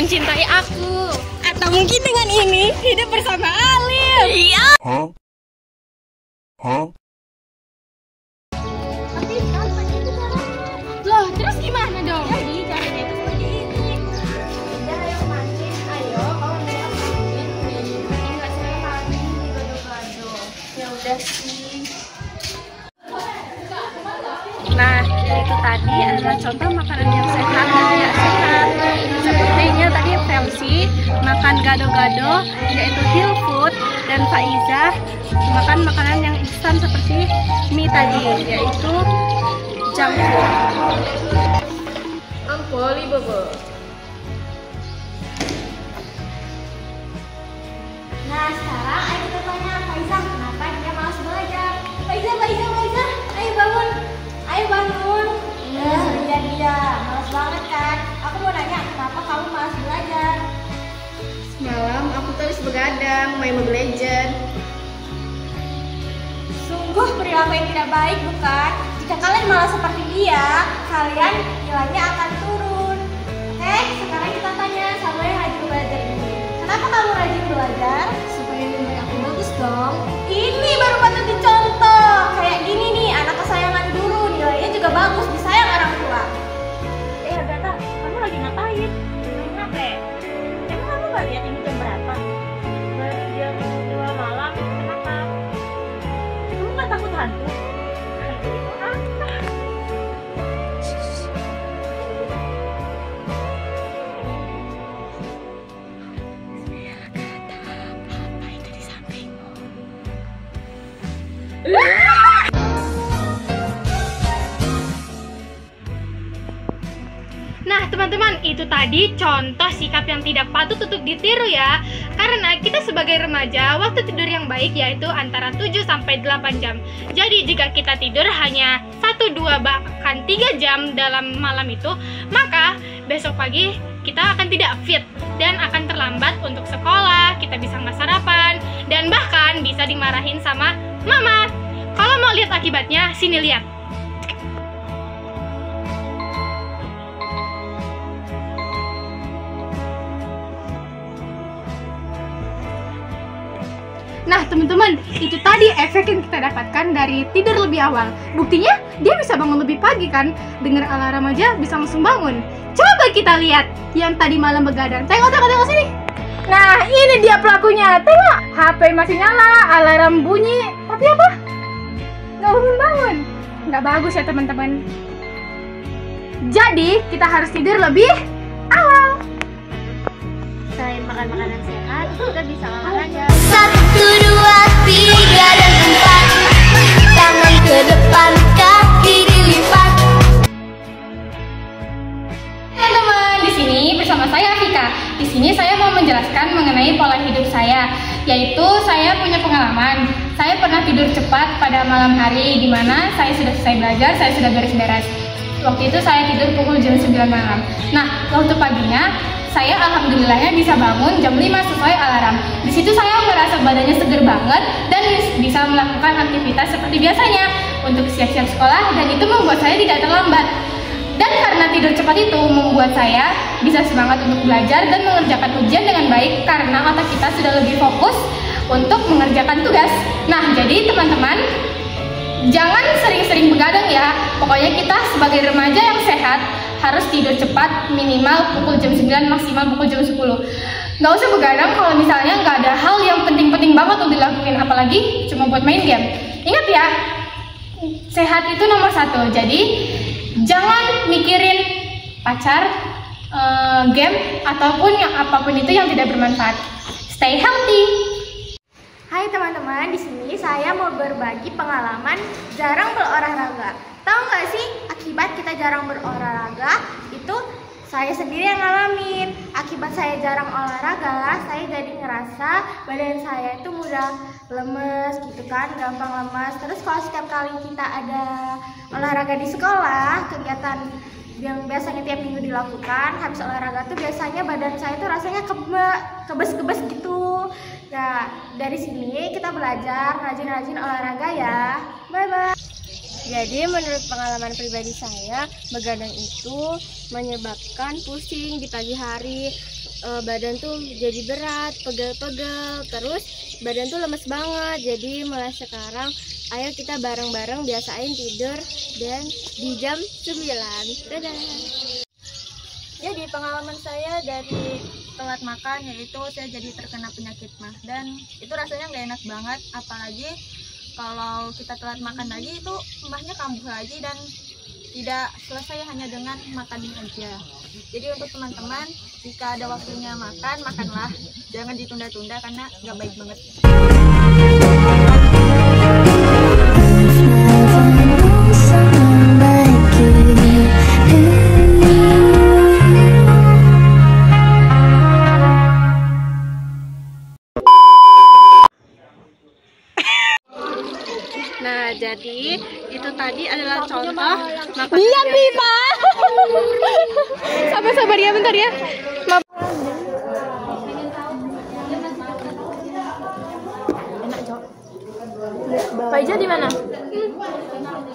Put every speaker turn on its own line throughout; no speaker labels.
mencintai aku.
Atau mungkin dengan ini hidup bersama Alif.
Iya.
Tapi sekarang itu caranya.
Loh, terus gimana dong?
Jadi caranya itu seperti ini. Udah ayo mancing, ayo. Kalau nggak mancing, nggak saya mancing di gado-gado. Ya udah sih.
Nah, itu tadi adalah contoh makanan yang sehat dan tidak sehat. Sepertinya tadi Felsi makan gado-gado, yaitu health food, dan Faizah makan makanan yang instan seperti mie tadi, yaitu junk food.
Ampoli bobo. Nah sekarang ayo kita tanya Faizah kenapa dia malas belajar. Faizah, ayo bangun. Ayo bangun. Lihat dia, malas banget kan. Aku mau nanya kenapa kamu malas belajar.
Semalam aku tuh habis begadang main Mobile Legends.
Sungguh perilaku yang tidak baik bukan? Jika kalian malah seperti dia, kalian nilainya akan turun. Oke, sekarang kita tanya sama yang rajin belajar ini. Kenapa kamu rajin belajar?
Supaya nilai aku bagus dong.
Ini baru patut dicontoh. Kayak gini nih, anak kesayangan guru, nilainya juga bagus, disayang orang tua. Agatha, kamu lagi ngapain? Main HP. Emang kamu gak lihat ini jam berapa? Baru jam 2 malam, kenapa? Kamu gak takut hantu? Hantu itu apa? Apa itu di sampingmu?
Nah teman-teman, itu tadi contoh sikap yang tidak patut untuk ditiru ya. Karena kita sebagai remaja, waktu tidur yang baik yaitu antara 7-8 jam. Jadi jika kita tidur hanya 1, 2, bahkan 3 jam dalam malam itu, maka besok pagi kita akan tidak fit dan akan terlambat untuk sekolah, kita bisa nggak sarapan, dan bahkan bisa dimarahin sama mama. Kalau mau lihat akibatnya, sini lihat. Nah teman-teman, itu tadi efek yang kita dapatkan dari tidur lebih awal. Buktinya dia bisa bangun lebih pagi kan. Dengar alarm aja bisa langsung bangun. Coba kita lihat yang tadi malam begadang. Tengok sini. Nah ini dia pelakunya. Tengok, HP masih nyala, alarm bunyi, tapi apa? Nggak bangun. Nggak bagus ya teman-teman. Jadi kita harus tidur lebih awal.
Selain makan makanan sehat, kita bisa olahraga.
1, 2, 3 dan 4. Tangan ke depan, kaki dilipat.
Teman-teman, di sini bersama saya Vika. Di sini saya mau menjelaskan mengenai pola hidup saya, yaitu saya punya pengalaman. Saya pernah tidur cepat pada malam hari, di mana saya sudah selesai belajar, saya sudah beres-beres. Waktu itu saya tidur pukul jam 9 malam. Nah, waktu paginya saya alhamdulillahnya bisa bangun jam 5 sesuai alarm. Di situ saya merasa badannya seger banget dan bisa melakukan aktivitas seperti biasanya untuk siap-siap sekolah, dan itu membuat saya tidak terlambat. Dan karena tidur cepat itu membuat saya bisa semangat untuk belajar dan mengerjakan ujian dengan baik karena otak kita sudah lebih fokus untuk mengerjakan tugas. Nah, jadi teman-teman, jangan sering-sering begadang ya. Pokoknya kita sebagai remaja yang sehat harus tidur cepat, minimal pukul jam 9, maksimal pukul jam 10. Nggak usah begadang kalau misalnya nggak ada hal yang penting-penting banget untuk dilakuin, apalagi cuma buat main game. Ingat ya, sehat itu nomor 1. Jadi jangan mikirin pacar, game, ataupun yang apapun itu yang tidak bermanfaat. Stay healthy.
Hai teman-teman, di sini saya mau berbagi pengalaman jarang berolahraga. Tahu nggak sih akibat kita jarang berolahraga itu saya sendiri yang ngalamin. Akibat saya jarang olahraga, saya jadi ngerasa badan saya itu mudah lemes gitu kan, gampang lemas. Terus kalau setiap kali kita ada olahraga di sekolah, kegiatan yang biasanya tiap minggu dilakukan, habis olahraga tuh biasanya badan saya tuh rasanya kebes-kebes gitu. Nah, dari sini kita belajar rajin-rajin olahraga ya. Bye-bye. Jadi menurut pengalaman pribadi saya, begadang itu menyebabkan pusing di pagi hari, badan tuh jadi berat, pegel-pegel, terus badan tuh lemes banget. Jadi mulai sekarang ayo kita bareng-bareng biasain tidur dan di jam 9. Dadah. Jadi pengalaman saya dari telat makan yaitu saya jadi terkena penyakit mah, dan itu rasanya nggak enak banget, apalagi kalau kita telat makan lagi itu mahnya kambuh lagi dan tidak selesai hanya dengan makan aja. Jadi untuk teman-teman, jika ada waktunya makan, makanlah, jangan ditunda-tunda karena nggak baik banget. Nah, jadi itu tadi adalah contoh makan.
Diam, Pipa. Sabar ya, bentar ya.
Enak, Cok. Paija di mana?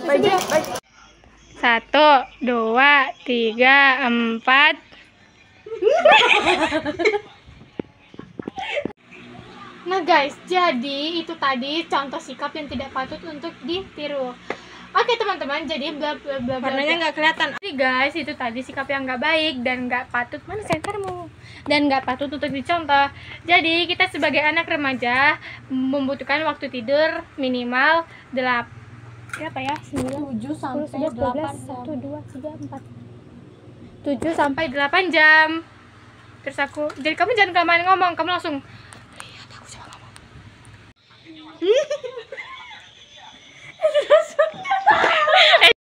Paija.
1, 2, 3, 4. Nah guys, jadi itu tadi contoh sikap yang tidak patut untuk ditiru. Oke teman-teman, jadi bla bla bla.
Warnanya nggak kelihatan.
Jadi guys, itu tadi sikap yang nggak baik dan nggak patut, mana sentermu, dan nggak patut untuk dicontoh. Jadi kita sebagai anak remaja membutuhkan waktu tidur minimal 8 berapa ya? 9, 7 sampai 8 7 sampai 8 jam. Terus jadi kamu jangan kelamaan ngomong, kamu langsung